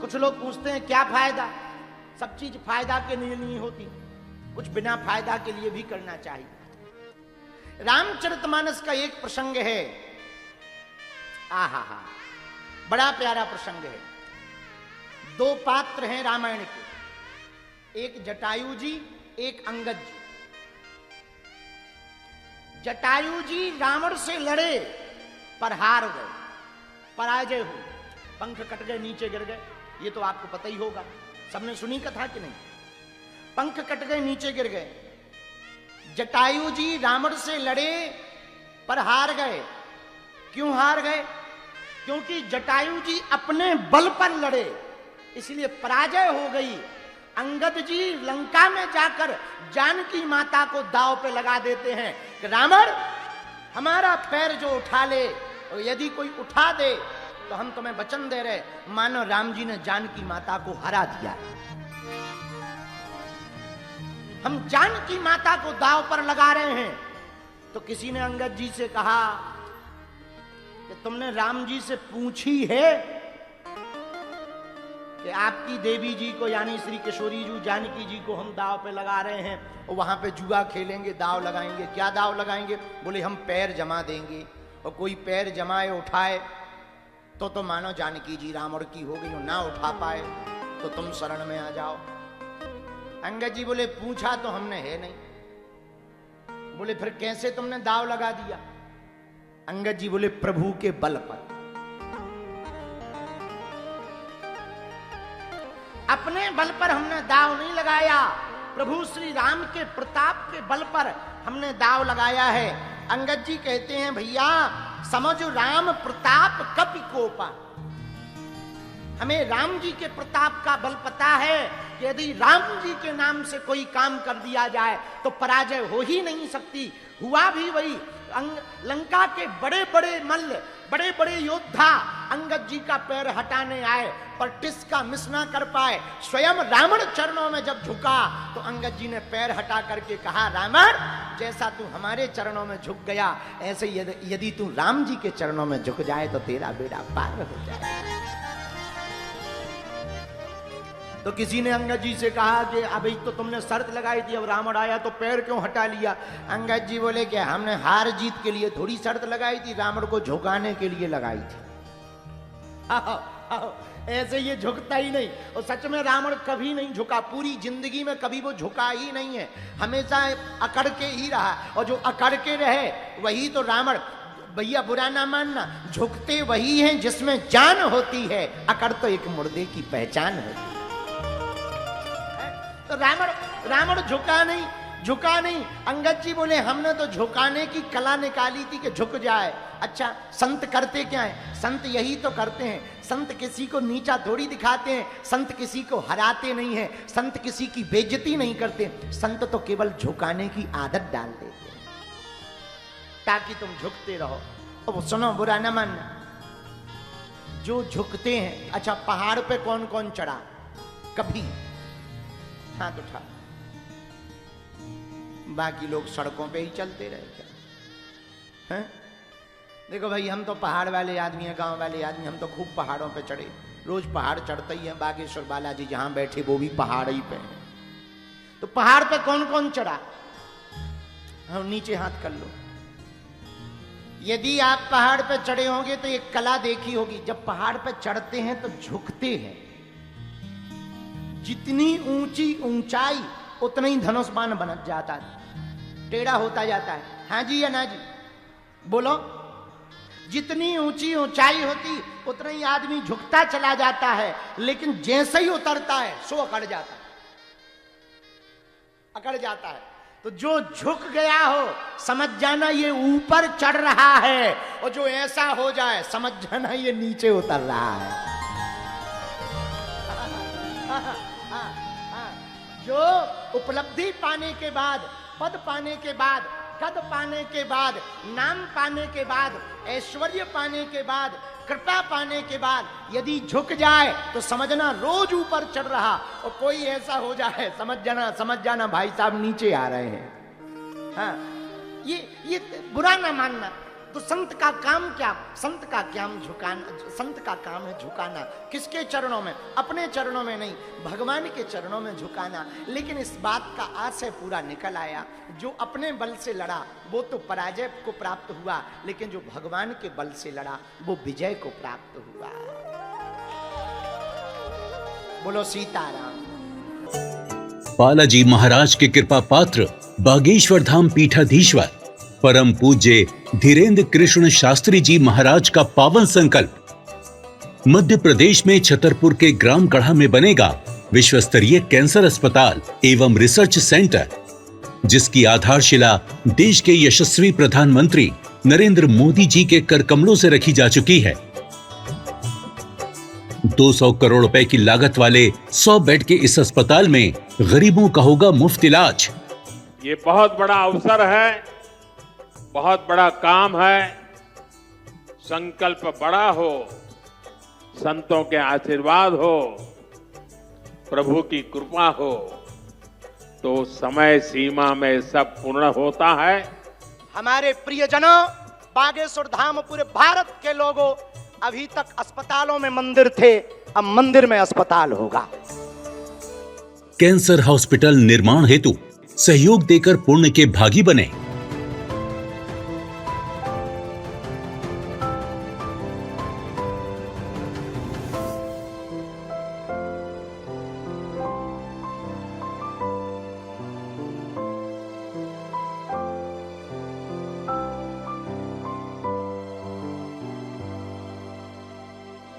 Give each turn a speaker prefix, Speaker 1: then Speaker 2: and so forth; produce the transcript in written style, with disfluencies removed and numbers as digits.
Speaker 1: कुछ लोग पूछते हैं क्या फायदा, सब चीज फायदा के लिए नहीं होती, कुछ बिना फायदा के लिए भी करना चाहिए। रामचरितमानस का एक प्रसंग है, आहा हा, बड़ा प्यारा प्रसंग है। दो पात्र हैं रामायण के, एक जटायु जी, एक अंगद जी। जटायु जी रावण से लड़े पर हार गए, पराजय हुई, पंख कट गए, नीचे गिर गए। ये तो आपको पता ही होगा, सबने सुनी कथा कि नहीं? पंख कट गए, नीचे गिर गए। जटायु जी रावण से लड़े पर हार गए। क्यों हार गए? क्योंकि जटायु जी अपने बल पर लड़े, इसलिए पराजय हो गई। अंगद जी लंका में जाकर जानकी माता को दांव पे लगा देते हैं कि रावण हमारा पैर जो उठा ले, और यदि कोई उठा दे तो हम तुम्हें वचन दे रहे, मानो राम जी ने जानकी माता को हरा दिया। हम जानकी माता को दांव पर लगा रहे हैं। तो किसी ने अंगद जी से कहा कि तुमने राम जी से पूछी है कि आपकी देवी जी को यानी श्री किशोरी जी जानकी जी को हम दांव पे लगा रहे हैं और वहां पे जुआ खेलेंगे, दांव लगाएंगे। क्या दांव लगाएंगे? बोले हम पैर जमा देंगे, और कोई पैर जमाए उठाए तो मानो जानकी जी रावण की हो गई, ना उठा पाए तो तुम शरण में आ जाओ। अंगद जी बोले पूछा तो हमने है नहीं। बोले फिर कैसे तुमने दांव लगा दिया? अंगद जी बोले प्रभु के बल पर। अपने बल पर हमने दांव नहीं लगाया, प्रभु श्री राम के प्रताप के बल पर हमने दांव लगाया है। अंगद जी कहते हैं भैया समझ राम प्रताप कपि कोपा। हमें राम जी के प्रताप का बल पता है कि यदि राम जी के नाम से कोई काम कर दिया जाए तो पराजय हो ही नहीं सकती। हुआ भी वही। लंका के बड़े बड़े मल्ल, बड़े बड़े योद्धा अंगद जी का पैर हटाने आए पर टिस का मिस ना कर पाए। स्वयं रावण चरणों में जब झुका तो अंगद जी ने पैर हटा करके कहा, रावण जैसा तू हमारे चरणों में झुक गया, ऐसे यदि तू राम जी के चरणों में झुक जाए तो तेरा बेड़ा पार हो जाए। तो किसी ने अंगद जी से कहा कि अभी तो तुमने शर्त लगाई थी, अब रावण आया तो पैर क्यों हटा लिया? अंगद जी बोले कि हमने हार जीत के लिए थोड़ी शर्त लगाई थी, रावण को झुकाने के लिए लगाई थी। ऐसे ये झुकता ही नहीं, और सच में रावण कभी नहीं झुका, पूरी जिंदगी में कभी वो झुका ही नहीं है, हमेशा अकड़ के ही रहा। और जो अकड़ के रहे वही तो रावण। भैया बुरा ना मानना, झुकते वही हैं जिसमें जान होती है, अकड़ तो एक मुर्दे की पहचान होती है। तो रावण झुका नहीं। अंगद जी बोले हमने तो झुकाने की कला निकाली थी कि झुक जाए। अच्छा संत करते क्या है? संत यही तो करते हैं। संत किसी को नीचा थोड़ी दिखाते हैं, संत किसी को हराते नहीं है, संत किसी की बेइज्जती नहीं करते। संत तो केवल झुकाने की आदत डाल देते हैं ताकि तुम झुकते रहो। अब सुनो बुरा न मानना, जो झुकते हैं। अच्छा पहाड़ पे कौन कौन चढ़ा कभी? हाथ उठा। बाकी लोग सड़कों पे ही चलते रहे क्या? हैं? देखो भाई हम तो पहाड़ वाले आदमी हैं, गांव वाले आदमी, हम तो खूब पहाड़ों पे चढ़े, रोज पहाड़ चढ़ते ही हैं। बागेश्वर बालाजी जहां बैठे वो भी पहाड़ ही पे हैं। तो पहाड़ पे कौन कौन चढ़ा? हम नीचे हाथ कर लो। यदि आप पहाड़ पे चढ़े होंगे तो एक कला देखी होगी, जब पहाड़ पे चढ़ते हैं तो झुकते हैं। जितनी ऊंची ऊंचाई उतना ही धनुष बाण बन जाता है, टेढ़ा होता जाता है। हाँ जी या ना जी? बोलो। जितनी ऊंची ऊंचाई होती उतना ही आदमी झुकता चला जाता है, लेकिन जैसे ही उतरता है सो अकड़ जाता है। तो जो झुक गया हो समझ जाना ये ऊपर चढ़ रहा है, और जो ऐसा हो जाए समझ जाना ये नीचे उतर रहा है। जो उपलब्धि पाने के बाद, पद पाने के बाद, कद पाने के बाद, नाम पाने के बाद, ऐश्वर्य पाने के बाद, कृपा पाने के बाद यदि झुक जाए तो समझना रोज ऊपर चढ़ रहा, और कोई ऐसा हो जाए समझ जाना भाई साहब नीचे आ रहे हैं। हाँ, ये बुरा ना मानना। तो संत का काम क्या? संत का काम है झुकाना। किसके चरणों में? अपने चरणों में नहीं, भगवान के चरणों में झुकाना। लेकिन इस बात का आशय पूरा निकल आया, जो अपने बल से लड़ा वो तो पराजय को प्राप्त हुआ, लेकिन जो भगवान के बल से लड़ा वो विजय को प्राप्त हुआ। बोलो सीताराम।
Speaker 2: बालाजी महाराज के कृपा पात्र बागेश्वर धाम पीठाधीश्वर परम पूज्य धीरेन्द्र कृष्ण शास्त्री जी महाराज का पावन संकल्प। मध्य प्रदेश में छतरपुर के ग्राम गढ़ा में बनेगा विश्व स्तरीय कैंसर अस्पताल एवं रिसर्च सेंटर, जिसकी आधारशिला देश के यशस्वी प्रधानमंत्री नरेंद्र मोदी जी के कर कमलों से रखी जा चुकी है। 200 करोड़ रुपए की लागत वाले 100 बेड के इस अस्पताल में गरीबों का होगा मुफ्त इलाज।
Speaker 3: ये बहुत बड़ा अवसर है, बहुत बड़ा काम है। संकल्प बड़ा हो, संतों के आशीर्वाद हो, प्रभु की कृपा हो, तो समय सीमा में सब पूर्ण होता है।
Speaker 1: हमारे प्रियजनों, बागेश्वर धाम पूरे भारत के लोगों, अभी तक अस्पतालों में मंदिर थे, अब मंदिर में अस्पताल होगा।
Speaker 2: कैंसर हॉस्पिटल निर्माण हेतु सहयोग देकर पुण्य के भागी बने।